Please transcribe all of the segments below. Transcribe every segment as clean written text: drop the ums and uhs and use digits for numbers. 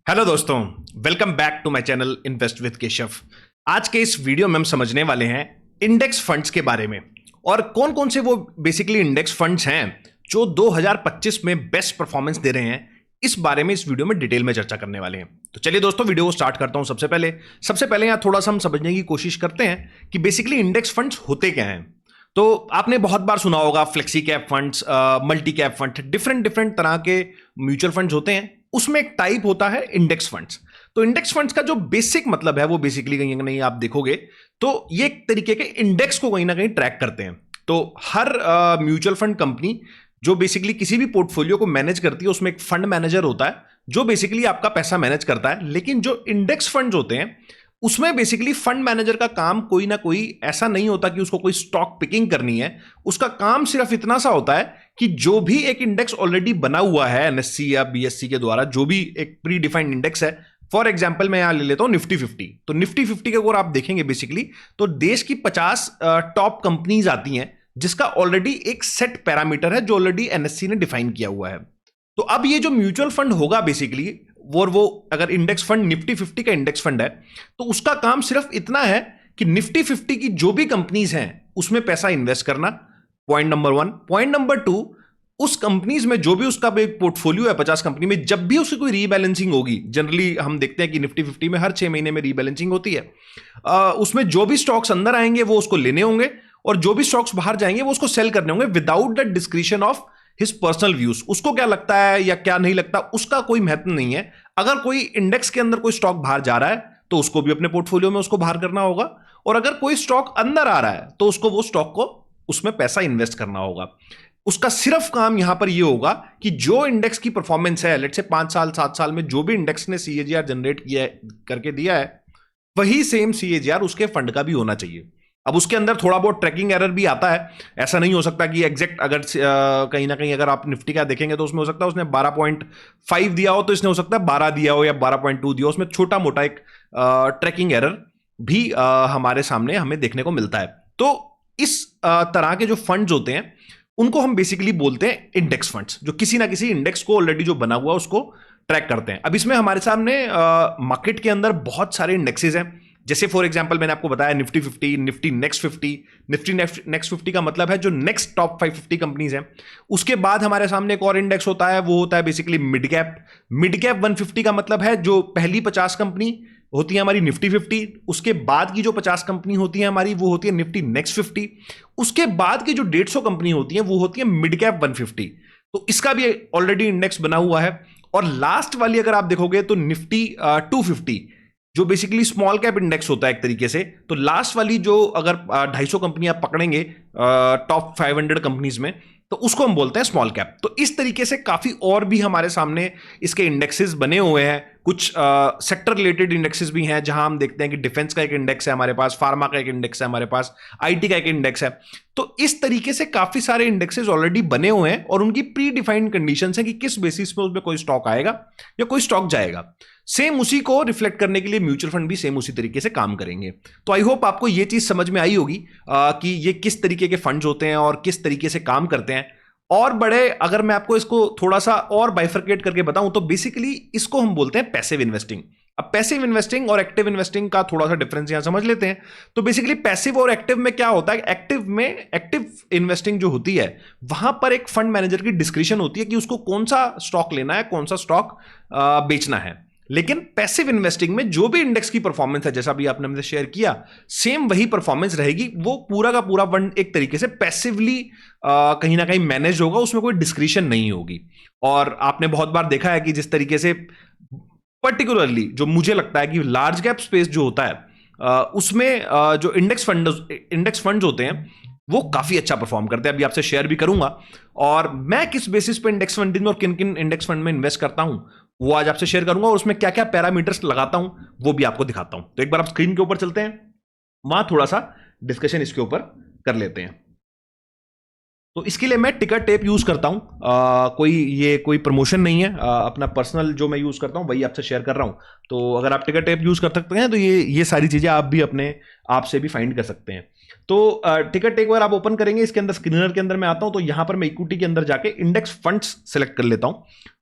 Hello दोस्तों, welcome back to my channel invest with Keshav. आज के इस वीडियो में हम समझने वाले हैं इंडेक्स फंड्स के बारे में और कौन कौन से वो बेसिकली इंडेक्स फंड्स हैं जो 2025 में बेस्ट परफॉर्मेंस दे रहे हैं। इस बारे में इस वीडियो में डिटेल में चर्चा करने वाले हैं। तो चलिए दोस्तों, वीडियो को स्टार्ट करता हूं। सबसे पहले यहाँ थोड़ा सा हम समझने की कोशिश करते हैं कि बेसिकली इंडेक्स फंड्स होते क्या हैं। तो आपने बहुत बार सुना होगा flexi cap funds, multi cap fund, different तरह के म्यूचुअल फंड्स होते हैं। उसमें एक टाइप होता है इंडेक्स फंड्स। तो इंडेक्स फंड्स का जो बेसिक मतलब है वो बेसिकली कहीं ना कहीं आप देखोगे तो ये एक तरीके के इंडेक्स को कहीं ना कहीं ट्रैक करते हैं। तो हर म्यूचुअल फंड कंपनी जो बेसिकली किसी भी पोर्टफोलियो को मैनेज करती है उसमें एक फंड मैनेजर होता है जो बेसिकली आपका पैसा मैनेज करता है। लेकिन जो इंडेक्स फंड्स होते हैं उसमें बेसिकली फंड मैनेजर का काम कोई ना कोई ऐसा नहीं होता कि उसको कोई स्टॉक पिकिंग करनी है। उसका काम सिर्फ इतना सा होता है कि जो भी एक इंडेक्स ऑलरेडी बना हुआ है एनएससी या बीएससी के द्वारा, जो भी एक प्री डिफाइंड इंडेक्स है, फॉर एग्जांपल मैं यहां ले लेता हूं निफ्टी 50। तो निफ्टी 50 के अगर आप देखेंगे बेसिकली तो देश की 50 टॉप कंपनीज आती हैं जिसका ऑलरेडी एक सेट पैरामीटर है जो ऑलरेडी एनएससी ने डिफाइन किया हुआ है। तो अब ये जो म्यूचुअल फंड होगा बेसिकली वो अगर इंडेक्स फंड निफ्टी 50 का इंडेक्स फंड है तो उसका काम सिर्फ इतना है कि निफ्टी 50 की जो भी कंपनीज हैं उसमें पैसा इन्वेस्ट करना, पॉइंट नंबर 1। पॉइंट नंबर 2, उस कंपनीज में जो भी उसका एक पोर्टफोलियो है 50 कंपनी में, जब भी उसकी कोई रीबैलेंसिंग होगी, जनरली हम देखते हैं कि निफ्टी 50 में हर 6 महीने में रीबैलेंसिंग होती है, उसमें जो भी स्टॉक्स अंदर आएंगे वो उसको लेने होंगे और जो भी स्टॉक्स बाहर जाएंगे वो उसको सेल करने होंगे without the discretion of his personal views. उसको क्या लगता है या क्या नहीं लगता उसका कोई महत्व नहीं है। अगर कोई इंडेक्स के अंदर कोई स्टॉक बाहर जा रहा है तो उसको भी अपने पोर्टफोलियो में उसको बाहर करना होगा, और अगर कोई स्टॉक अंदर आ रहा है तो उसको वो स्टॉक को उसमें पैसा इन्वेस्ट करना होगा। उसका सिर्फ काम यहां पर यह होगा कि जो इंडेक्स की परफॉर्मेंस है, लेट्स से 5 साल 7 साल में जो भी इंडेक्स ने सीएजीआर जनरेट किया है, करके दिया है, वही सेम सीएजीआर उसके फंड का भी होना चाहिए। अब उसके अंदर थोड़ा बहुत ट्रैकिंग एरर भी आता है। ऐसा नहीं हो सकता कि एग्जैक्ट, अगर कहीं ना कहीं अगर आप निफ्टी का देखेंगे तो उसमें हो सकता है उसने 12.5 दिया हो तो इसने हो सकता है 12 दिया हो या 12.2 दिया हो। उसमें छोटा मोटा एक ट्रैकिंग एरर भी हमारे सामने हमें देखने को मिलता है। तो इस तरह के जो फंड्स होते हैं उनको हम बेसिकली बोलते हैं इंडेक्स फंड्स, जो किसी ना किसी इंडेक्स को ऑलरेडी जो बना हुआ उसको ट्रैक करते हैं। अब इसमें हमारे सामने मार्केट के अंदर बहुत सारे इंडेक्सेस हैं। जैसे फॉर एग्जांपल मैंने आपको बताया Nifty 50, Nifty next 50। Nifty next 50 का मतलब है जो नेक्स्ट टॉप 550 कंपनीज हैं। उसके बाद हमारे सामने एक और इंडेक्स होता है, वो होता है basically mid cap. Mid cap 150 का मतलब है जो पहली 50 कंपनी होती है हमारी निफ्टी 50, उसके बाद की जो 50 कंपनी होती है हमारी वो होती है निफ्टी नेक्स्ट 50, उसके बाद की जो 150 कंपनी होती है वो होती है मिड कैप 150। तो इसका भी ऑलरेडी इंडेक्स बना हुआ है। और लास्ट वाली अगर आप देखोगे तो निफ्टी 250 जो बेसिकली स्मॉल कैप इंडेक्स होता है एक तरीके से। तो लास्ट वाली जो अगर 250 कंपनी आप पकड़ेंगे टॉप 500 कंपनीज में तो उसको हम बोलते हैं स्मॉल कैप। तो इस तरीके से काफी और भी हमारे सामने इसके इंडेक्सेस बने हुए हैं। कुछ सेक्टर रिलेटेड इंडेक्सेस भी हैं जहां हम देखते हैं कि डिफेंस का एक इंडेक्स है हमारे पास, फार्मा का एक इंडेक्स है हमारे पास, आईटी का एक इंडेक्स है। तो इस तरीके से काफी सारे इंडेक्सेस ऑलरेडी बने हुए हैं और उनकी प्री डिफाइंड कंडीशंस हैं कि किस बेसिस पे उसमें कोई स्टॉक आएगा या कोई स्टॉक जाएगा। सेम उसी को रिफ्लेक्ट करने के लिए म्यूचुअल फंड भी सेम उसी तरीके से काम करेंगे। तो आई होप आपको ये चीज समझ में आई होगी कि ये किस तरीके के फंड्स होते हैं और किस तरीके से काम करते हैं। और बड़े अगर मैं आपको इसको थोड़ा सा और बाइफरकेट करके बताऊं तो बेसिकली इसको हम बोलते हैं पैसिव इन्वेस्टिंग। अब पैसिव इन्वेस्टिंग और एक्टिव इन्वेस्टिंग का थोड़ा सा डिफरेंस यहां समझ लेते हैं। तो बेसिकली पैसिव और एक्टिव में क्या होता है, एक्टिव इन्वेस्टिंग जो होती है वहां पर एक फंड मैनेजर की डिस्क्रिशन होती है कि उसको कौन सा स्टॉक लेना है, कौन सा स्टॉक बेचना है। लेकिन पैसिव इन्वेस्टिंग में जो भी इंडेक्स की परफॉर्मेंस है, जैसा भी आपने हमसे शेयर किया, सेम वही परफॉर्मेंस रहेगी। वो पूरा का पूरा फंड एक तरीके से पैसिवली कहीं ना कहीं मैनेज होगा, उसमें कोई डिस्क्रिशन नहीं होगी। और आपने बहुत बार देखा है कि जिस तरीके से पर्टिकुलरली जो मुझे लगता है कि लार्ज कैप स्पेस जो होता है उसमें जो इंडेक्स फंड्स होते हैं वो काफी अच्छा परफॉर्म करते हैं। अभी आपसे शेयर भी करूंगा और मैं किस बेसिस पे इंडेक्स फंड में और किन किन इंडेक्स फंड में इन्वेस्ट करता हूं वो आज आपसे शेयर करूंगा और उसमें क्या क्या पैरामीटर्स लगाता हूं वो भी आपको दिखाता हूं। तो एक बार आप स्क्रीन के ऊपर चलते हैं, वहां थोड़ा सा डिस्कशन इसके ऊपर कर लेते हैं। तो इसके लिए मैं टिकर टेप यूज करता हूं। कोई प्रमोशन नहीं है, अपना पर्सनल जो मैं यूज करता हूं वही आपसे शेयर कर रहा हूं। तो अगर आप टिकर टेप यूज कर सकते हैं तो ये सारी चीजें आप भी अपने आप से भी फाइंड कर सकते हैं। तो टिकट एक बार आप ओपन करेंगे, इसके अंदर स्क्रीनर के अंदर मैं आता हूं, तो यहां पर मैं इक्विटी के अंदर जाके इंडेक्स फंड्स सेलेक्ट कर लेता हूं,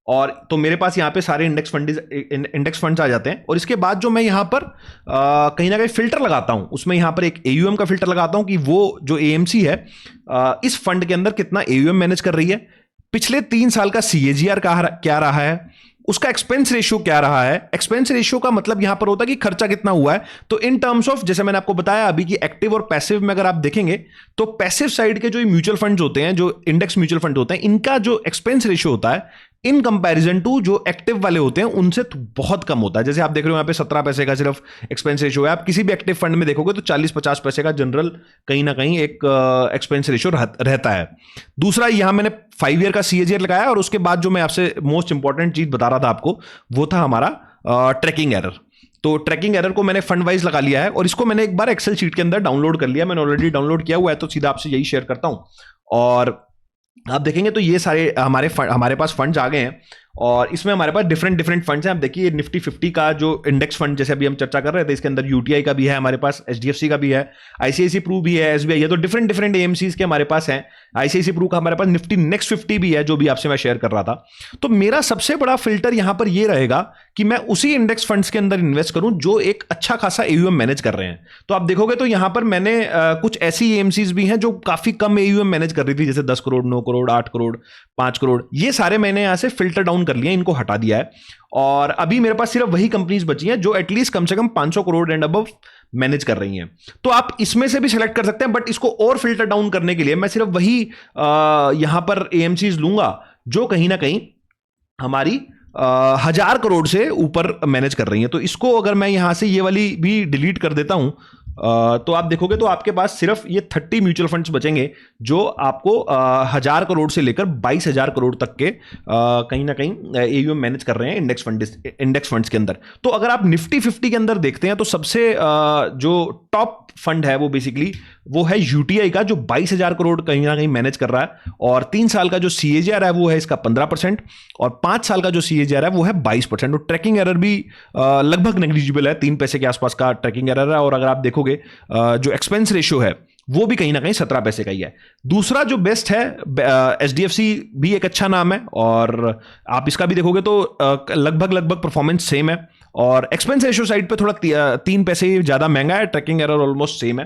और तो मेरे पास यहाँ पे सारे इंडेक्स फंड्स आ जाते हैं। और इसके बाद जो मैं यहाँ पर कहीं ना कहीं फिल्टर लगाता हूँ, उसमें यहाँ पर एक एयूएम का फिल्टर लगाता हूँ कि वो जो एएमसी है इस फंड के अंदर कितना एयूएम मैनेज कर रही है, पिछले 3 साल का सीएजीआर क्या रहा है, उसका एक्सपेंस रेशियो क्या रहा है। एक्सपेंस रेशियो का मतलब यहां पर होता है कि खर्चा कितना हुआ है। तो इन टर्म्स ऑफ, जैसे मैंने आपको बताया अभी कि एक्टिव और पैसिव में अगर आप देखेंगे तो पैसिव साइड के जो म्यूचुअल फंड्स होते हैं, जो इंडेक्स म्यूचुअल फंड होते हैं, इनका जो एक्सपेंस रेशियो होता है इन कंपैरिजन टू जो एक्टिव वाले होते हैं उनसे तो बहुत कम होता है। जैसे आप देख रहे हो यहाँ पे 17 पैसे का सिर्फ एक्सपेंस रेशियो है। आप किसी भी एक्टिव फंड में देखोगे तो 40-50 पैसे का जनरल कहीं ना कहीं एक एक्सपेंस रेशियो रहता है। दूसरा, यहां मैंने 5 ईयर का सीएजीआर लगाया, और उसके बाद जो मैं आपसे मोस्ट इंपॉर्टेंट चीज बता रहा था आपको, वो था हमारा ट्रैकिंग एरर। तो ट्रैकिंग एरर को मैंने फंड वाइज लगा लिया है, और इसको मैंने एक बार एक्सेल शीट के अंदर डाउनलोड कर लिया। मैंने ऑलरेडी डाउनलोड किया हुआ है, तो सीधा आपसे यही शेयर करता हूं। और आप देखेंगे तो ये सारे हमारे पास फंड्स आ गए हैं, और इसमें हमारे पास डिफरेंट फंड्स हैं। आप देखिए निफ्टी 50 का जो इंडेक्स फंड जैसे अभी हम चर्चा कर रहे थे, इसके अंदर यूटीआई का भी है हमारे पास, एचडीएफसी का भी है, आईसीआईसी प्रू भी है, एसबीआई है। तो डिफरेंट एएमसीज के हमारे पास हैं। आईसीआईसी प्रू का हमारे पास निफ्टी नेक्स्ट 50 भी है, जो भी आपसे मैं शेयर कर रहा था। तो मेरा सबसे बड़ा फिल्टर यहां पर ये रहेगा कि मैं उसी इंडेक्स फंड्स के अंदर इन्वेस्ट करूं जो एक अच्छा खासा एयूएम मैनेज कर रहे हैं। तो आप देखोगे तो यहां पर मैंने कुछ ऐसी एएमसीज भी हैं जो काफी कम एयूएम मैनेज कर रही थी, जैसे 10 करोड़, 9 करोड़, 8 करोड़, 5 करोड़। ये सारे मैंने यहां से फिल्टर डाउन कर लिए, इनको हटा दिया है, और अभी मेरे पास सिर्फ वही कंपनीज बची हैं जो एटलीस्ट कम से कम 500 करोड़ एंड अबव मैनेज कर रही हैं। तो आप इसमें से भी सिलेक्ट कर सकते हैं, बट इसको और फिल्टर डाउन करने के लिए मैं सिर्फ वही यहां पर एएमसीज लूंगा जो कहीं ना कहीं हमारी 1000 करोड़ से ऊपर मैनेज कर रही हैं। तो इसको अगर मैं यहां से ये वाली भी डिलीट कर देता हूं, तो आप देखोगे तो आपके पास सिर्फ ये 30 म्यूचुअल फंड्स बचेंगे जो आपको 1000 करोड़ से लेकर 22,000 करोड़ तक के कहीं ना कहीं एयूएम मैनेज कर रहे हैं इंडेक्स फंड्स के अंदर। तो अगर आप निफ्टी 50 के अंदर देखते हैं तो सबसे जो टॉप फंड है वो बेसिकली वो है यूटीआई का, जो 22,000 करोड़ कहीं ना कहीं मैनेज कर रहा है, और 3 साल का जो सीएजीआर है वो है इसका 15%, और 5 साल का जो सीएजीआर है वो है 22%। और ट्रैकिंग एरर भी लगभग नेग्लिजिबल है, 3 पैसे के आसपास का ट्रैकिंग एरर है। और अगर आप देखोगे जो एक्सपेंस रेशियो है वो भी कहीं ना कहीं 17 पैसे का ही है। दूसरा जो बेस्ट है, एचडीएफसी भी एक अच्छा नाम है, और आप इसका भी देखोगे तो लगभग परफॉर्मेंस सेम है, और एक्सपेंस रेशियो साइड पे थोड़ा 3 पैसे ज्यादा महंगा है, ट्रैकिंग एरर ऑलमोस्ट सेम है।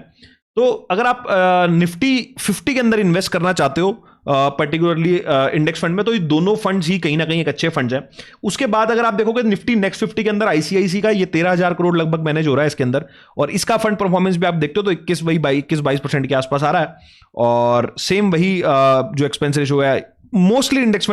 तो अगर आप निफ्टी 50 के अंदर इन्वेस्ट करना चाहते हो पर्टिकुलरली इंडेक्स फंड में, तो ये दोनों फंड्स ही कहीं ना कहीं एक अच्छे फंड्स हैं। उसके बाद अगर आप देखोगे निफ्टी नेक्स्ट 50 के अंदर आईसीआईसी का ये 13,000 करोड़ लगभग मैनेज हो रहा है इसके अंदर, और इसका फंड परफॉर्मेंस भी आप देखते हो तो 21-22% के आसपास आ रहा है, और सेम वही जो एक्सपेंस रेशियो है, मोस्टली इंडेक्स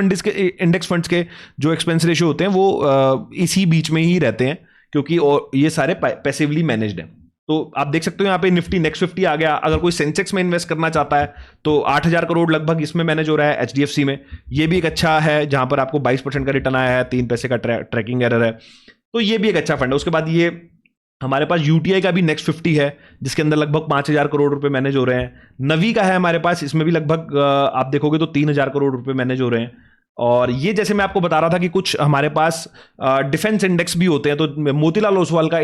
फंड्स के जो एक्सपेंस रेशियो होते हैं वो इसी बीच में ही रहते हैं, क्योंकि ये सारे पैसिवली मैनेज्ड हैं। तो आप देख सकते हो यहाँ पे निफ्टी नेक्स्ट 50 आ गया। अगर कोई सेंसेक्स में इन्वेस्ट करना चाहता है तो 8,000 करोड़ लगभग इसमें मैनेज हो रहा है एचडीएफसी में। ये भी एक अच्छा है जहां पर आपको 22% का रिटर्न आया है, 3 पैसे का ट्रैकिंग एरर है, तो ये भी एक अच्छा फंड है। उसके बाद ये हमारे पास यूटीआई का भी नेक्स्ट 50 है जिसके अंदर लगभग 5,000 करोड़ रुपए मैनेज हो रहे हैं। नवी का है हमारे पास, इसमें भी लगभग आप देखोगे तो 3,000 करोड़ रुपए मैनेज हो रहे हैं। और ये जैसे मैं आपको बता रहा था कि कुछ हमारे पास डिफेंस इंडेक्स भी होते हैं, तो मोतीलाल ओसवाल का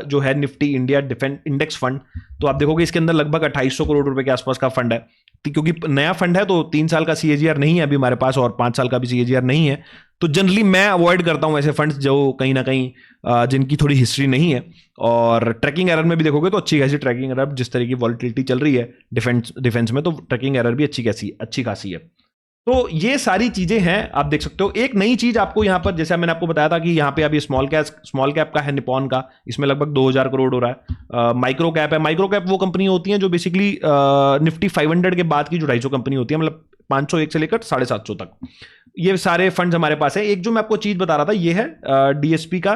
जो है Nifty India defence index fund, तो आप देखोगे इसके अंदर लगभग 2,800 करोड़ रुपए के आसपास का फंड है। क्योंकि नया फंड है तो 3 साल का सीएजीआर नहीं है अभी हमारे पास, और 5 साल का भी सीएजीआर नहीं है, तो जनरली मैं अवॉइड करता हूं ऐसे फंड्स जो कहीं ना कहीं जिनकी थोड़ी हिस्ट्री नहीं है। और ट्रैकिंग एरर में भी देखोगे तो अच्छी खासी ट्रैकिंग एरर, जिस तरह की वॉलिटिलिटी चल रही है डिफेंस में, तो ट्रैकिंग एरर भी अच्छी खासी है। तो ये सारी चीजें हैं, आप देख सकते हो। एक नई चीज आपको यहाँ पर, जैसे मैंने आपको बताया था कि यहाँ पे अभी स्मॉल कैप का है निपॉन का, इसमें लगभग 2,000 करोड़ हो रहा है। माइक्रो कैप है, माइक्रो कैप वो कंपनी होती है जो बेसिकली निफ्टी 500 के बाद की जो 250 कंपनी होती है, मतलब 501 से लेकर 750 तक, ये सारे फंड्स हमारे पास है। एक जो मैं आपको चीज बता रहा था ये है डीएसपी का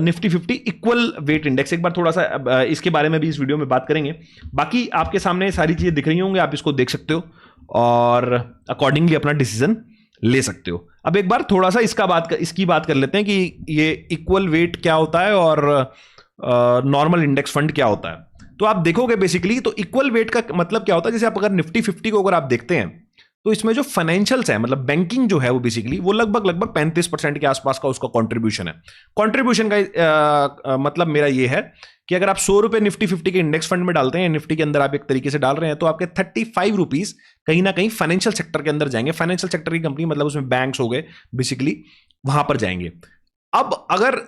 निफ्टी 50 इक्वल वेट इंडेक्स। एक बार थोड़ा सा इसके बारे में भी इस वीडियो में बात करेंगे। बाकी आपके सामने सारी चीजें दिख रही होंगी, आप इसको देख सकते हो और अकॉर्डिंगली अपना डिसीजन ले सकते हो। अब एक बार थोड़ा सा इसकी बात कर लेते हैं कि ये इक्वल वेट क्या होता है और नॉर्मल इंडेक्स फंड क्या होता है। तो आप देखोगे बेसिकली तो इक्वल वेट का मतलब क्या होता है, जैसे आप अगर निफ्टी 50 को अगर आप देखते हैं तो इसमें जो फाइनेंशियल्स है, मतलब बैंकिंग जो है वो बेसिकली वो लगभग 35% के आसपास का उसका कंट्रीब्यूशन है। कंट्रीब्यूशन का मतलब मेरा ये है कि अगर आप 100 रुपए निफ्टी 50 के इंडेक्स फंड में डालते हैं, निफ्टी के अंदर आप एक तरीके से डाल रहे हैं, तो आपके 35 रुपीज कहीं ना कहीं फाइनेंशियल सेक्टर के अंदर जाएंगे। फाइनेंशियल सेक्टर की कंपनी मतलब उसमें बैंक्स हो गए बेसिकली, वहां पर जाएंगे। अब अगर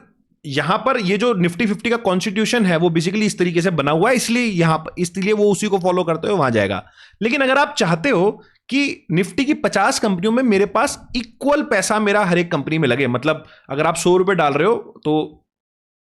यहां पर ये जो निफ्टी 50 का कॉन्स्टिट्यूशन है वो बेसिकली इस तरीके से बना हुआ है, इसलिए वो उसी को फॉलो करते हुए वहां जाएगा। लेकिन अगर आप चाहते हो कि निफ्टी की 50 कंपनियों में मेरे पास इक्वल पैसा मेरा हर एक कंपनी में लगे, मतलब अगर आप 100 रुपए डाल रहे हो तो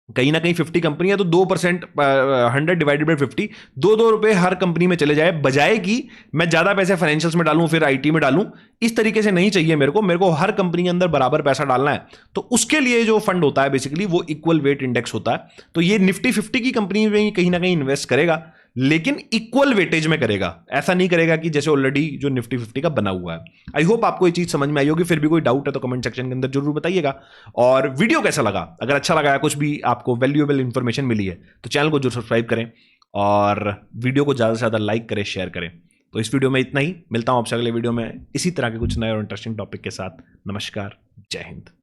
कहीं ना कहीं 50 कंपनी है तो 2%, 100 डिवाइडेड बाई 50, 2 रुपए हर कंपनी में चले जाए, बजाय कि मैं ज्यादा पैसे फाइनेंशियल्स में डालूं फिर आईटी में डालूं। इस तरीके से नहीं चाहिए मेरे को हर कंपनी के अंदर बराबर पैसा डालना है। तो उसके लिए जो फंड होता है बेसिकली वो इक्वल वेट इंडेक्स होता है। तो ये निफ्टी 50 की कंपनी में कहीं ना कहीं इन्वेस्ट करेगा, लेकिन इक्वल वेटेज में करेगा। ऐसा नहीं करेगा कि जैसे ऑलरेडी जो निफ्टी 50 का बना हुआ है। आई होप आपको ये चीज समझ में आई होगी। फिर भी कोई डाउट है तो कमेंट सेक्शन के अंदर जरूर बताइएगा। और वीडियो कैसा लगा, अगर अच्छा लगा है, कुछ भी आपको वैल्यूएबल इंफॉर्मेशन मिली है, तो चैनल को जरूर सब्सक्राइब करें और वीडियो को ज्यादा से ज्यादा लाइक करें, शेयर करें। तो इस वीडियो में इतना ही, मिलता हूं आपसे अगले वीडियो में इसी तरह के कुछ नए और इंटरेस्टिंग टॉपिक के साथ। नमस्कार, जय हिंद।